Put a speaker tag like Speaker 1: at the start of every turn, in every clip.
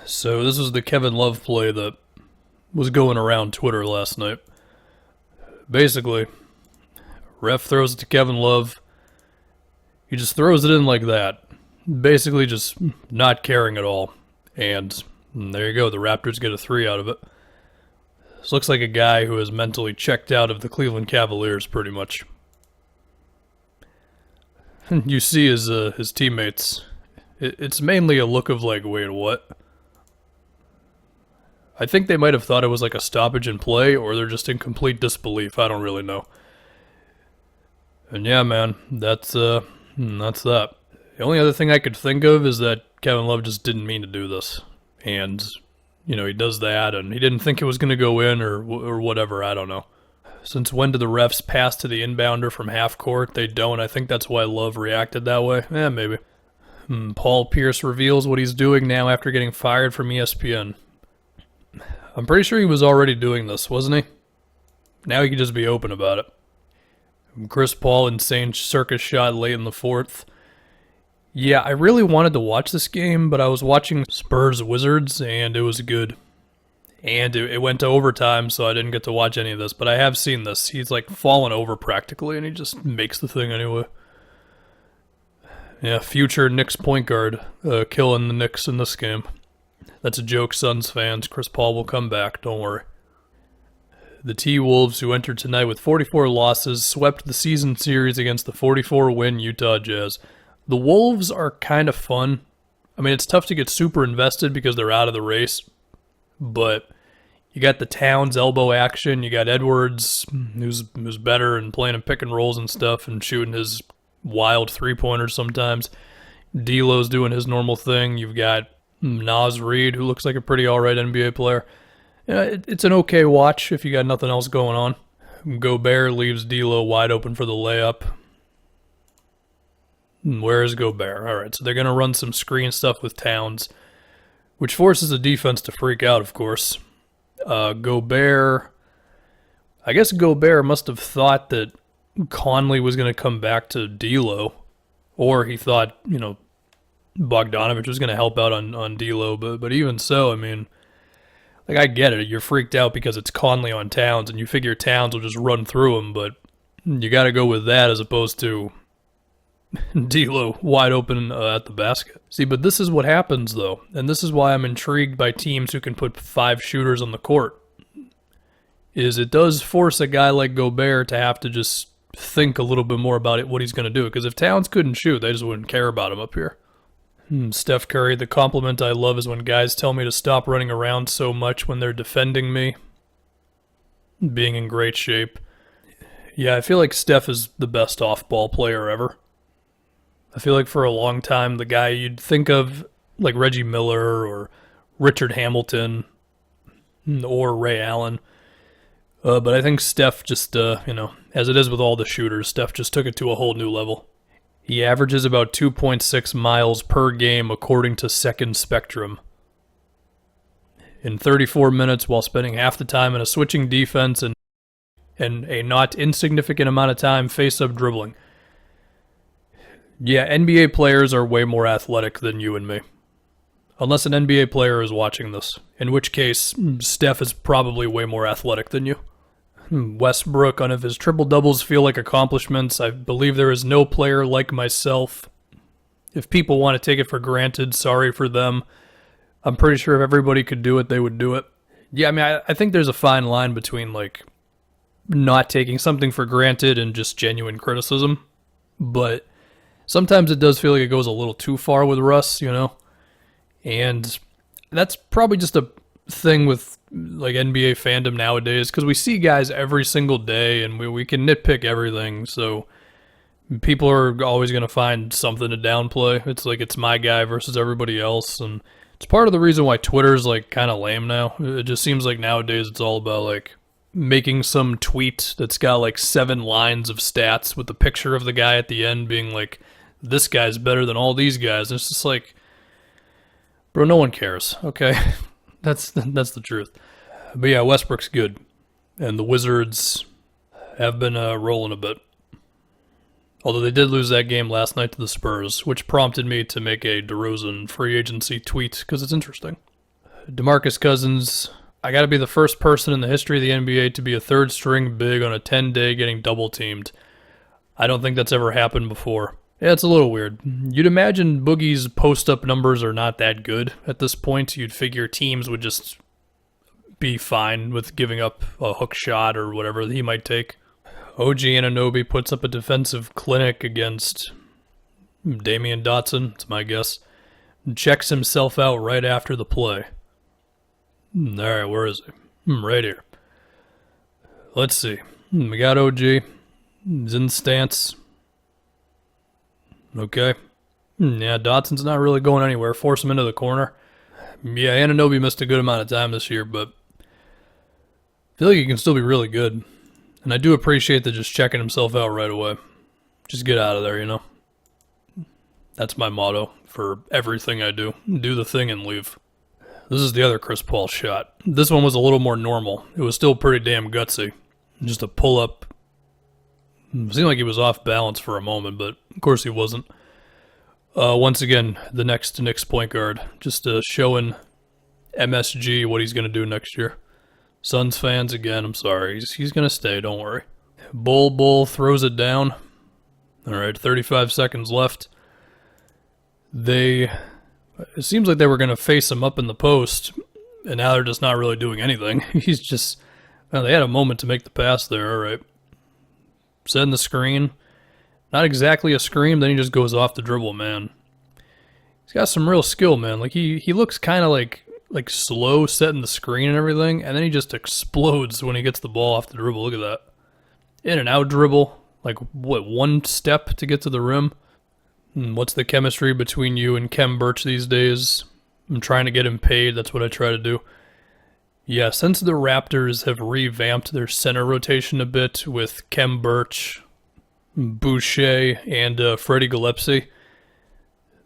Speaker 1: So this was the Kevin Love play that was going around Twitter last night. Basically, ref throws it to Kevin Love. He just throws it in like that. Basically just not caring at all. And there you go, the Raptors get a 3 out of it. This looks like a guy who is mentally checked out of the Cleveland Cavaliers, pretty much. You see his teammates. It's mainly a look of like, wait, what? I think they might have thought it was like a stoppage in play, or they're just in complete disbelief. I don't really know. And yeah, man, that's that. The only other thing I could think of is that Kevin Love just didn't mean to do this, and he does that, and he didn't think it was going to go in or whatever. I don't know. Since when do the refs pass to the inbounder from half court? They don't. I think that's why Love reacted that way. Maybe. Paul Pierce reveals what he's doing now after getting fired from ESPN. I'm pretty sure he was already doing this, wasn't he? Now he can just be open about it. Chris Paul, insane circus shot late in the fourth. Yeah, I really wanted to watch this game, but I was watching Spurs Wizards, and it was good. And it went to overtime, so I didn't get to watch any of this, but I have seen this. He's like fallen over practically, and he just makes the thing anyway. Yeah, future Knicks point guard killing the Knicks in this game. That's a joke, Suns fans. Chris Paul will come back, don't worry. The T-Wolves, who entered tonight with 44 losses, swept the season series against the 44-win Utah Jazz. The Wolves are kind of fun. I mean, it's tough to get super invested because they're out of the race, but you got the Towns elbow action. You got Edwards, who's better and playing in pick and rolls and stuff and shooting his wild three-pointers sometimes. D'Lo's doing his normal thing. You've got Naz Reid, who looks like a pretty alright NBA player. It's an okay watch if you got nothing else going on. Gobert leaves D'Lo wide open for the layup. Where is Gobert? Alright, so they're going to run some screen stuff with Towns, which forces the defense to freak out, of course. Gobert... I guess Gobert must have thought that Conley was going to come back to D'Lo, or he thought, Bogdanovich was going to help out on D'Lo, but even so, I mean, like, I get it. You're freaked out because it's Conley on Towns, and you figure Towns will just run through him, but you got to go with that as opposed to D'Lo wide open at the basket. See, but this is what happens, though, and this is why I'm intrigued by teams who can put 5 shooters on the court, is it does force a guy like Gobert to have to just think a little bit more about what he's going to do, because if Towns couldn't shoot, they just wouldn't care about him up here. Steph Curry, the compliment I love is when guys tell me to stop running around so much when they're defending me. Being in great shape. Yeah, I feel like Steph is the best off-ball player ever. I feel like for a long time, the guy you'd think of, like Reggie Miller or Richard Hamilton or Ray Allen. But I think Steph just, as it is with all the shooters, Steph just took it to a whole new level. He averages about 2.6 miles per game according to Second Spectrum. In 34 minutes while spending half the time in a switching defense and a not insignificant amount of time face-up dribbling. Yeah, NBA players are way more athletic than you and me. Unless an NBA player is watching this, in which case Steph is probably way more athletic than you. Westbrook, none of his triple-doubles feel like accomplishments. I believe there is no player like myself. If people want to take it for granted, sorry for them. I'm pretty sure if everybody could do it, they would do it. Yeah, I mean, I think there's a fine line between, like, not taking something for granted and just genuine criticism. But sometimes it does feel like it goes a little too far with Russ, And that's probably just a thing with like NBA fandom nowadays, because we see guys every single day and we can nitpick everything, so people are always going to find something to downplay. It's like it's my guy versus everybody else, and it's part of the reason why Twitter's like kind of lame now. It just seems like nowadays it's all about like making some tweet that's got like 7 lines of stats with the picture of the guy at the end being like, this guy's better than all these guys. And it's just like, bro, no one cares, okay? That's the truth. But yeah, Westbrook's good. And the Wizards have been rolling a bit. Although they did lose that game last night to the Spurs, which prompted me to make a DeRozan free agency tweet, because it's interesting. DeMarcus Cousins, I got to be the first person in the history of the NBA to be a third string big on a 10-day getting double teamed. I don't think that's ever happened before. Yeah, it's a little weird. You'd imagine Boogie's post-up numbers are not that good at this point. You'd figure teams would just be fine with giving up a hook shot or whatever he might take. OG Anunoby puts up a defensive clinic against Damian Dotson, it's my guess. Checks himself out right after the play. Alright, where is he? Right here. Let's see. We got OG. He's in the stance. Okay. Yeah, Dotson's not really going anywhere. Force him into the corner. Yeah, Anunoby missed a good amount of time this year, but I feel like he can still be really good. And I do appreciate the just checking himself out right away. Just get out of there, you know? That's my motto for everything I do. Do the thing and leave. This is the other Chris Paul shot. This one was a little more normal. It was still pretty damn gutsy. Just a pull-up. It seemed like he was off balance for a moment, but of course he wasn't. Once again, the next Knicks point guard. Just showing MSG what he's going to do next year. Suns fans, again, I'm sorry. He's going to stay, don't worry. Bull throws it down. All right, 35 seconds left. It seems like they were going to face him up in the post, and now they're just not really doing anything. He's just, well, they had a moment to make the pass there, all right. Setting the screen. Not exactly a screen, then he just goes off the dribble, man. He's got some real skill, man. Like, he looks kind of like slow setting the screen and everything, and then he just explodes when he gets the ball off the dribble. Look at that. In and out dribble. Like, what, one step to get to the rim? What's the chemistry between you and Kem Birch these days? I'm trying to get him paid. That's what I try to do. Yeah, since the Raptors have revamped their center rotation a bit with Kem Birch, Boucher, and Freddie Gillespie,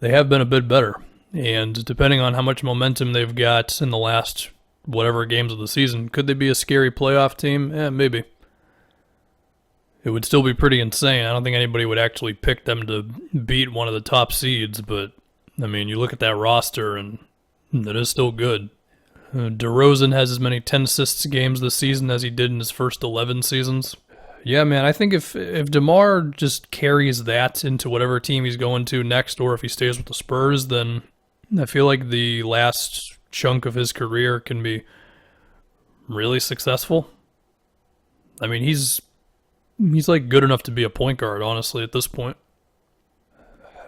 Speaker 1: they have been a bit better. And depending on how much momentum they've got in the last whatever games of the season, could they be a scary playoff team? Maybe. It would still be pretty insane. I don't think anybody would actually pick them to beat one of the top seeds, but, I mean, you look at that roster, and it is still good. DeRozan has as many 10 assists games this season as he did in his first 11 seasons. Yeah, man, I think if DeMar just carries that into whatever team he's going to next, or if he stays with the Spurs, then I feel like the last chunk of his career can be really successful. I mean, he's like good enough to be a point guard, honestly, at this point.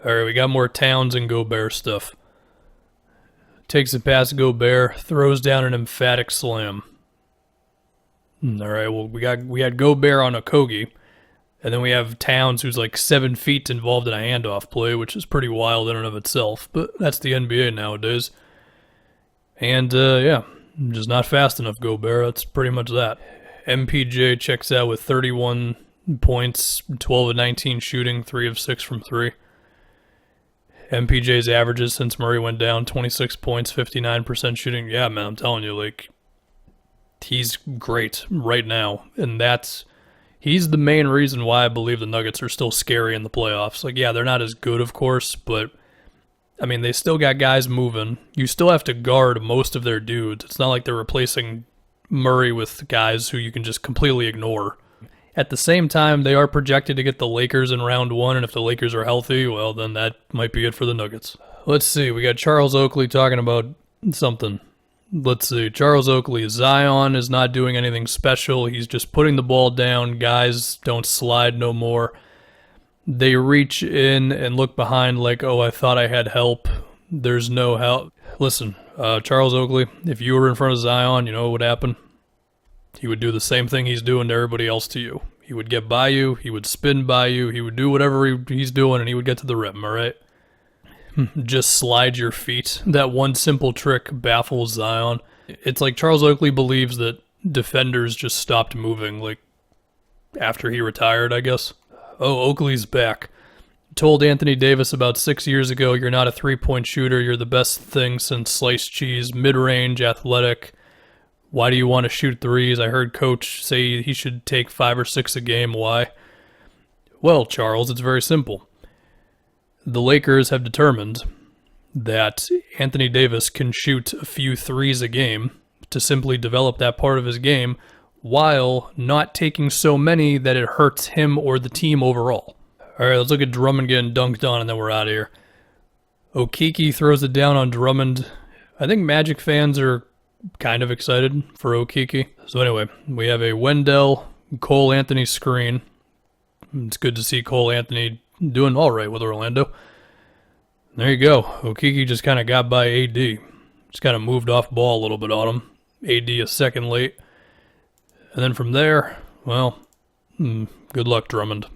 Speaker 1: All right, we got more Towns and Gobert stuff. Takes it past Gobert, throws down an emphatic slam. All right, well, we had Gobert on a Kogi, and then we have Towns, who's like 7 feet involved in a handoff play, which is pretty wild in and of itself, but that's the NBA nowadays. And, yeah, just not fast enough, Gobert. That's pretty much that. MPJ checks out with 31 points, 12 of 19 shooting, 3 of 6 from 3. MPJ's averages since Murray went down, 26 points, 59% shooting. Yeah, man, I'm telling you, like, he's great right now. And he's the main reason why I believe the Nuggets are still scary in the playoffs. Like, yeah, they're not as good, of course, but, I mean, they still got guys moving. You still have to guard most of their dudes. It's not like they're replacing Murray with guys who you can just completely ignore. At the same time, they are projected to get the Lakers in round 1, and if the Lakers are healthy, well, then that might be it for the Nuggets. Let's see, we got Charles Oakley talking about something. Let's see, Charles Oakley, Zion is not doing anything special. He's just putting the ball down. Guys don't slide no more. They reach in and look behind like, oh, I thought I had help. There's no help. Listen, Charles Oakley, if you were in front of Zion, you know what would happen? He would do the same thing he's doing to everybody else to you. He would get by you, he would spin by you, he would do whatever he's doing, and he would get to the rim, alright? Just slide your feet. That one simple trick baffles Zion. It's like Charles Oakley believes that defenders just stopped moving, like, after he retired, I guess. Oh, Oakley's back. Told Anthony Davis about 6 years ago, you're not a three-point shooter, you're the best thing since sliced cheese, mid-range, athletic. Why do you want to shoot threes? I heard Coach say he should take 5 or 6 a game. Why? Well, Charles, it's very simple. The Lakers have determined that Anthony Davis can shoot a few threes a game to simply develop that part of his game while not taking so many that it hurts him or the team overall. All right, let's look at Drummond getting dunked on, and then we're out of here. Oakley throws it down on Drummond. I think Magic fans are kind of excited for Oakley. So anyway, we have a Wendell, Cole Anthony screen. It's good to see Cole Anthony doing all right with Orlando. There you go. Oakley just kind of got by AD. Just kind of moved off ball a little bit on him. AD a second late. And then from there, well, good luck, Drummond.